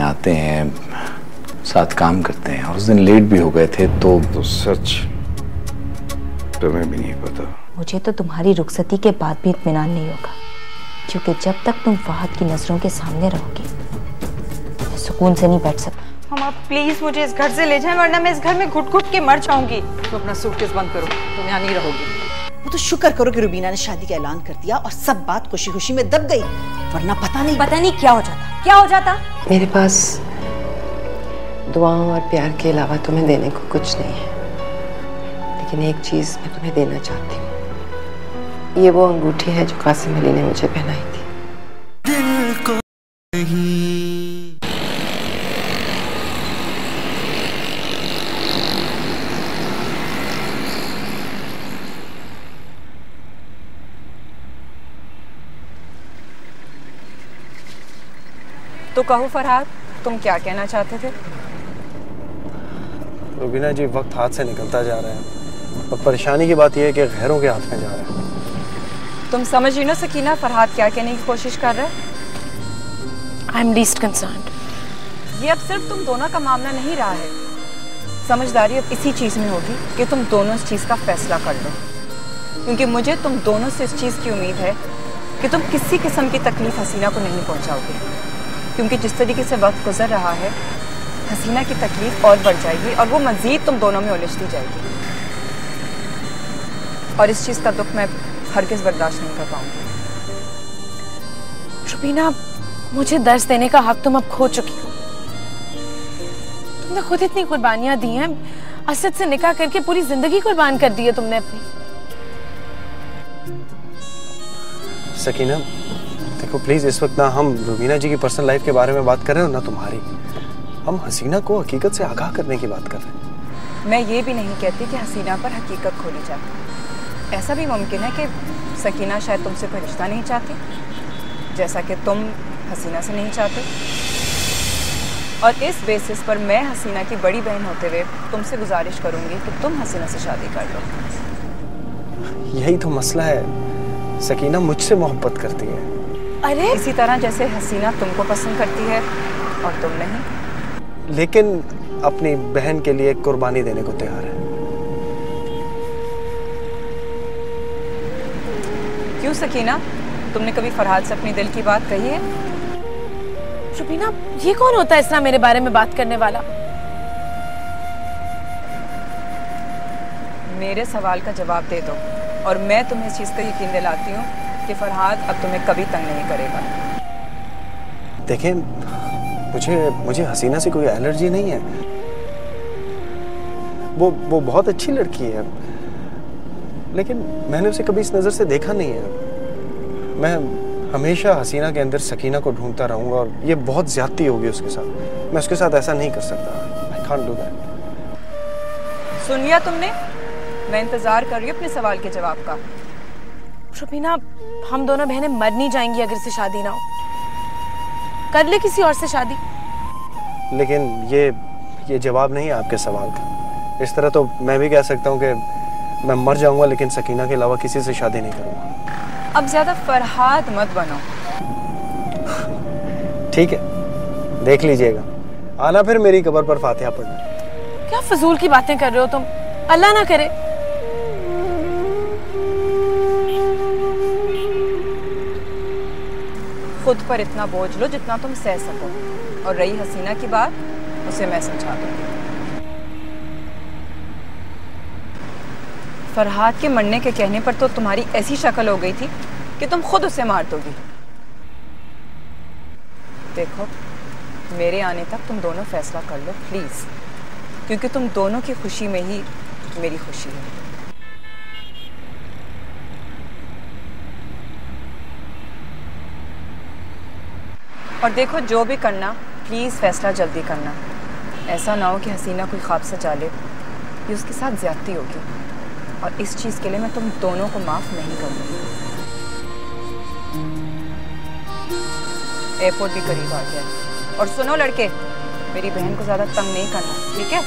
आते हैं, साथ काम करते हैं, और उस दिन लेट भी हो गए थे तो सच तुम्हें भी नहीं पता। मुझे तो तुम्हारी रुखसती के बाद भी इत्मीनान नहीं होगा, क्योंकि जब तक तुम फहद की नजरों के सामने रहोगी मैं सुकून से नहीं बैठ सकती। मामा प्लीज मुझे इस घर से ले जाएं, वरना मैं इस घर में घुट घुट के मर जाऊंगी। तो अपना सूटकेस बंद करो, तुम यहाँ नहीं रहोगी। वो तो शुक्र करो कि रुबीना ने शादी का ऐलान कर दिया और सब बात खुशी खुशी में दब गई, वरना पता नहीं क्या हो जाता, क्या हो जाता। मेरे पास दुआओं और प्यार के अलावा तुम्हें देने को कुछ नहीं है, लेकिन एक चीज मैं तुम्हें देना चाहती हूँ। ये वो अंगूठी है जो कासिम अली ने मुझे पहनाई थी। दिल को तो कहो फरहाद, तुम क्या कहना चाहते थे? रुबीना जी, वक्त हाथ से निकलता जा रहा है और परेशानी की बात यह है कि गैरों के हाथ में जा रहा है। तुम समझ ही ना सकीना फरहाद क्या कहने की कोशिश कर रहा है? I am least concerned. ये अब सिर्फ तुम दोनों का मामला नहीं रहा है। समझदारी अब इसी चीज में होगी कि तुम दोनों इस चीज का फैसला कर लो, क्योंकि मुझे तुम दोनों से इस चीज की उम्मीद है कि तुम किसी किस्म की तकलीफ हसीना को नहीं पहुंचाओगे, क्योंकि जिस तरीके से वक्त गुजर रहा है हसीना की तकलीफ और बढ़ जाएगी और वो मजीद तुम दोनों में उलझती जाएगी, और इस चीज का दुख मैं हरगिज़ बर्दाश्त नहीं कर पाऊंगी। रुबीना, मुझे दर्स देने का हक तुम अब खो चुकी हो। तुमने खुद इतनी कुर्बानियां दी हैं, असद से निकाह करके पूरी जिंदगी कुर्बान कर दी है तुमने अपनी। सकीना देखो प्लीज, इस वक्त ना हम रुबीना जी की पर्सनल लाइफ के बारे में बात कर रहे हैं ना तुम्हारी। हम हसीना को हकीकत से आगाह करने की बात कर रहे हैं। मैं ये भी नहीं कहती कि हसीना पर हकीकत खोली जाए। ऐसा भी मुमकिन है कि सकीना शायद तुमसे कोई रिश्ता नहीं चाहती, जैसा कि तुम हसीना से नहीं चाहते, और इस बेसिस पर मैं हसीना की बड़ी बहन होते हुए तुमसे गुजारिश करूंगी कि तुम हसीना से शादी कर लो। यही तो मसला है, सकीना मुझसे मोहब्बत करती है। अरे इसी तरह जैसे हसीना तुमको पसंद करती है और तुम नहीं। लेकिन अपनी बहन के लिए कुर्बानी देने को तैयार है। क्यों सकीना, तुमने कभी फरहाद से अपनी दिल की बात कही है? रुबीना, ये कौन होता है इस तरह मेरे बारे में बात करने वाला? मेरे सवाल का जवाब दे दो और मैं तुम्हें इस चीज का यकीन दिलाती हूँ कि फरहाद अब तुम्हें कभी तंग नहीं करेगा। देखें, मुझे हसीना से कोई एलर्जी नहीं है। वो बहुत अच्छी लड़की है, लेकिन मैंने उसे कभी इस नज़र से देखा नहीं है। मैं हमेशा हसीना के अंदर सकीना को ढूंढता रहूंगा और ये बहुत ज्यादती होगी उसके साथ। मैं उसके साथ ऐसा नहीं कर सकता। I can't do that। सुन लिया तुमने? मैं इंतजार कर रही हूँ अपने सवाल के जवाब का। रुबीना, हम दोनों बहनें मर नहीं जाएंगी अगर से शादी ना हो। कर ले किसी और से शादी। लेकिन ये जवाब नहीं है आपके सवाल का। इस तरह तो मैं भी कह सकता हूँ कि मैं मर जाऊंगा, लेकिन सकीना के अलावा किसी से शादी नहीं करूंगा। अब ज्यादा फरहाद मत बनो। ठीक है, देख लीजिएगा, आना फिर मेरी कब्र पर फातिहा पढ़ना। क्या फजूल की बातें कर रहे हो तुम? अल्लाह ना करे। खुद पर इतना बोझ लो जितना तुम सह सको, और रही हसीना की बात, उसे मैं समझा दूंगी। फरहाद के मरने के कहने पर तो तुम्हारी ऐसी शक्ल हो गई थी कि तुम खुद उसे मार दोगी। देखो, मेरे आने तक तुम दोनों फैसला कर लो प्लीज, क्योंकि तुम दोनों की खुशी में ही मेरी खुशी है। और देखो, जो भी करना प्लीज फैसला जल्दी करना। ऐसा ना हो कि हसीना कोई ख्वाब सजा ले, ये उसके साथ ज्यादती होगी, और इस चीज के लिए मैं तुम दोनों को माफ नहीं करूंगी। एयरपोर्ट भी करीब आ गया है। और सुनो लड़के, मेरी बहन को ज्यादा तंग नहीं करना, ठीक है?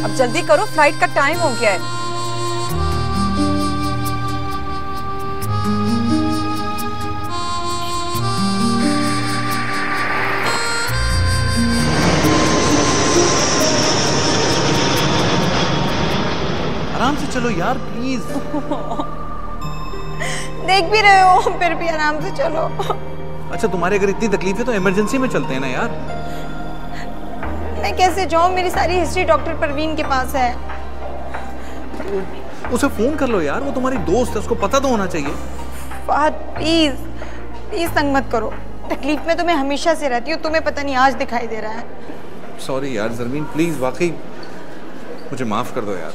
अब जल्दी करो, फ्लाइट का टाइम हो गया है। चलो यार प्लीज। देख भी रहे हो, फिर भी आराम से चलो। अच्छा तुम्हारे अगर इतनी तकलीफ है तो इमरजेंसी में चलते हैं ना यार। मैं कैसे जाऊँ, मेरी सारी हिस्ट्री डॉक्टर परवीन के पास है। उसे फोन कर लो यार, वो तुम्हारी दोस्त है, उसको पता तो होना चाहिए। फहद प्लीज प्लीज तंग मत करो, तकलीफ में तो मैं हमेशा से रहती हूँ, तुम्हें पता नहीं आज दिखाई दे रहा है। सॉरी यार जरमीन, प्लीज वाकई मुझे माफ कर दो यार।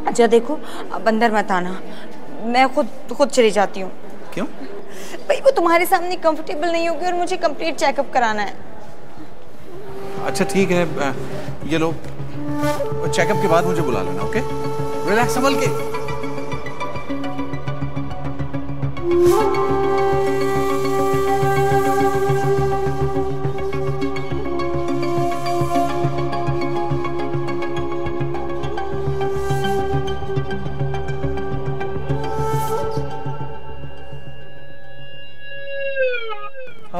अच्छा देखो, अब अंदर मत आना, मैं खुद चली जाती हूँ। क्यों? भाई वो तुम्हारे सामने कंफर्टेबल नहीं होगी और मुझे कंप्लीट चेकअप कराना है। अच्छा ठीक है, ये लो, चेकअप के बाद मुझे बुला लेना। ओके, रिलैक्स संभल के।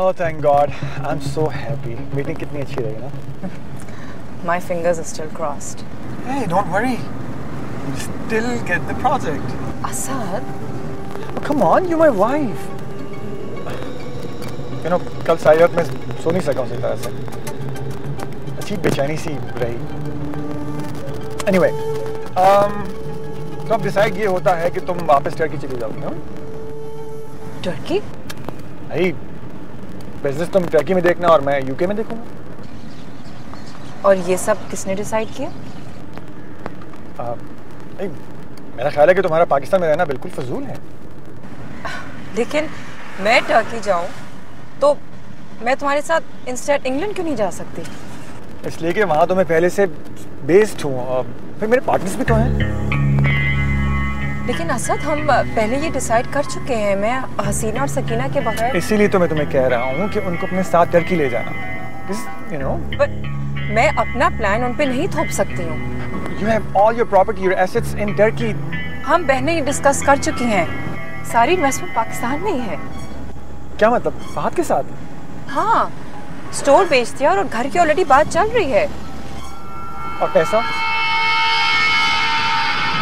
Oh, thank God. I'm so happy. Meeting कितनी अच्छी रही ना? My fingers are still crossed. Hey, don't worry. You still get the project. Asad, Oh, come on, you're my wife. You know, कल सारी रात मैं सो नहीं सका उसी तरह से। अच्छी बेचैनी सी रही। Anyway, तो अब डिसाइड ये होता है कि तुम वापस टर्की चली जाओगी, हाँ? टर्की? भाई, बिजनेस तुम टर्की में देखना और मैं यूके में देखूंगा। और ये सब किसने डिसाइड किया? मेरा ख्याल है कि तुम्हारा पाकिस्तान में रहना बिल्कुल फजूल है। लेकिन मैं टर्की जाऊं तो मैं तुम्हारे साथ इंस्टेड इंग्लैंड क्यों नहीं जा सकती? इसलिए कि वहाँ तो मैं पहले से बेस्ड हूँ और फिर मेरे पार्टनर्स भी तो हैं। लेकिन असद, हम पहले ये डिसाइड कर चुके हैं, मैं हसीना और सकीना के बगैर। इसीलिए तो मैं तुम्हें कह रहा हूँ कि उनको अपने साथ टर्की ले जाना। You know? But मैं अपना प्लान उन पे नहीं थोप सकती हूँ। You have all your property, your assets in Turkey. हम बहनें डिस्कस कर चुकी हैं, सारी इन्वेस्टमेंट पाकिस्तान में ही है। क्या मतलब, फहद के साथ? हाँ, स्टोर बेच दिया और घर की ऑलरेडी बात चल रही है। और पैसा?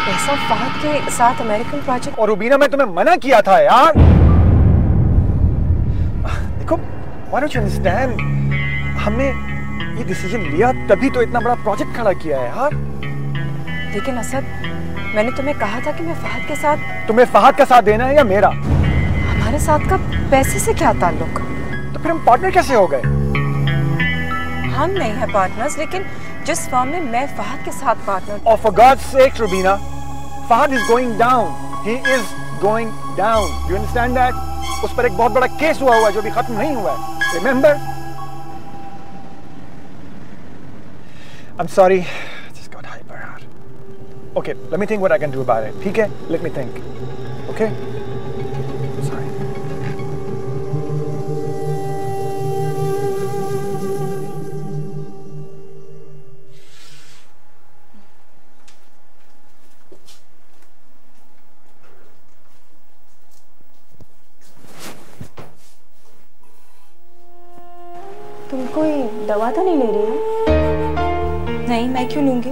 पैसा फहद के साथ अमेरिकन प्रोजेक्ट। और रुबीना, मैं तुम्हें मना किया था यार। देखो, why don't you understand? हमने ये डिसीजन लिया तभी तो इतना बड़ा प्रोजेक्ट खड़ा किया है यार। लेकिन असद, मैंने तुम्हें कहा था कि मैं फहद के साथ। तुम्हें फहद का साथ देना है या मेरा? हमारे साथ का पैसे से क्या ताल्लुक? तो फिर हम पार्टनर कैसे हो गए? हम नहीं है पार्टनर्स, लेकिन जिस फर्म में मैं फहद के साथ पार्टनर। और for God's sake, Rubina, Fahad is going down. He is going down. You understand that? उस पर एक बहुत बड़ा केस हुआ है जो अभी खत्म नहीं हुआ है. Remember? I'm sorry. Just got hyper. Okay, let me think what I can do about it. ठीक है? Let me think. Okay? Sorry. तुम कोई दवा तो नहीं ले रही हो? नहीं, मैं क्यों लूंगी?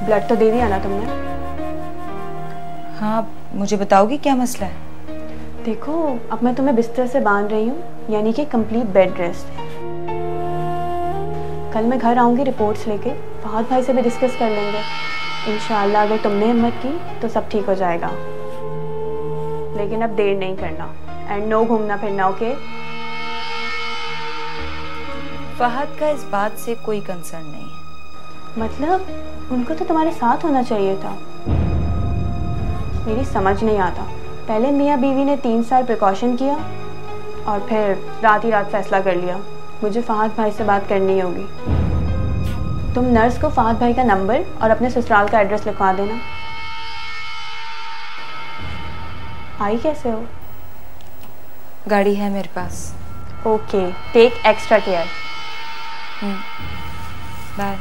ब्लड तो दे दिया ना तुमने? हाँ, मुझे बताओगी क्या मसला है? देखो, अब मैं तुम्हें बिस्तर से बांध रही हूँ, यानी कि कंप्लीट बेड रेस्ट। कल मैं घर आऊँगी रिपोर्ट्स लेके, फहद भाई से भी डिस्कस कर लेंगे। इंशाअल्लाह अगर तुमने हिम्मत की तो सब ठीक हो जाएगा। लेकिन अब देर नहीं करना एंड नो घूमना फिरना, ओके? फहद का इस बात से कोई कंसर्न नहीं है। मतलब उनको तो तुम्हारे साथ होना चाहिए था। मेरी समझ नहीं आता, पहले मियाँ बीवी ने 3 साल प्रिकॉशन किया और फिर रात ही रात फैसला कर लिया मुझे फहद भाई से बात करनी होगी। तुम नर्स को फहद भाई का नंबर और अपने ससुराल का एड्रेस लिखवा देना। आई कैसे हो? गाड़ी है मेरे पास। Okay, take extra care. Bye.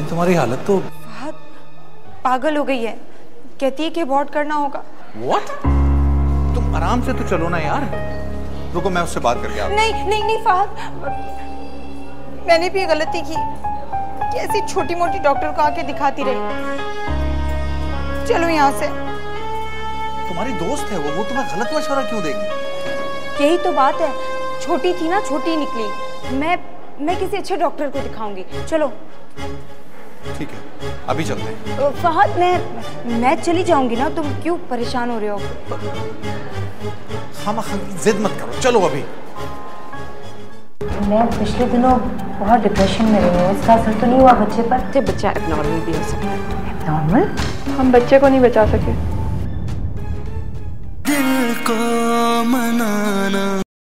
तुम्हारी हालत तो। फहद, पागल हो गई है, कहती है कि अबॉर्ट करना होगा। What? तुम आराम से तो चलो ना यार। रुको मैं उससे बात करके आता हूं। नहीं नहीं नहीं फहद, मैंने भी गलती की कि ऐसी छोटी मोटी डॉक्टर को आके दिखाती रही। चलो यहाँ से। तुम्हारी दोस्त है वो तुम्हें गलत मशवरा क्यों देगी? यही तो बात है, छोटी थी ना, छोटी निकली। मैं किसी अच्छे डॉक्टर को दिखाऊंगी। चलो। ठीक है, अभी चलते हैं। फहद मैं चली जाऊंगी ना, तुम क्यों परेशान हो रहे हो? हम जिद मत करो, चलो अभी। मैं पिछले दिनों बहुत डिप्रेशन में रही हूँ, इसका असर तो नहीं हुआ बच्चे पर? बच्चा एबनॉर्मल भी हो सकता है। एबनॉर्मल? हम बच्चे को नहीं बचा सके। दिल को मनाना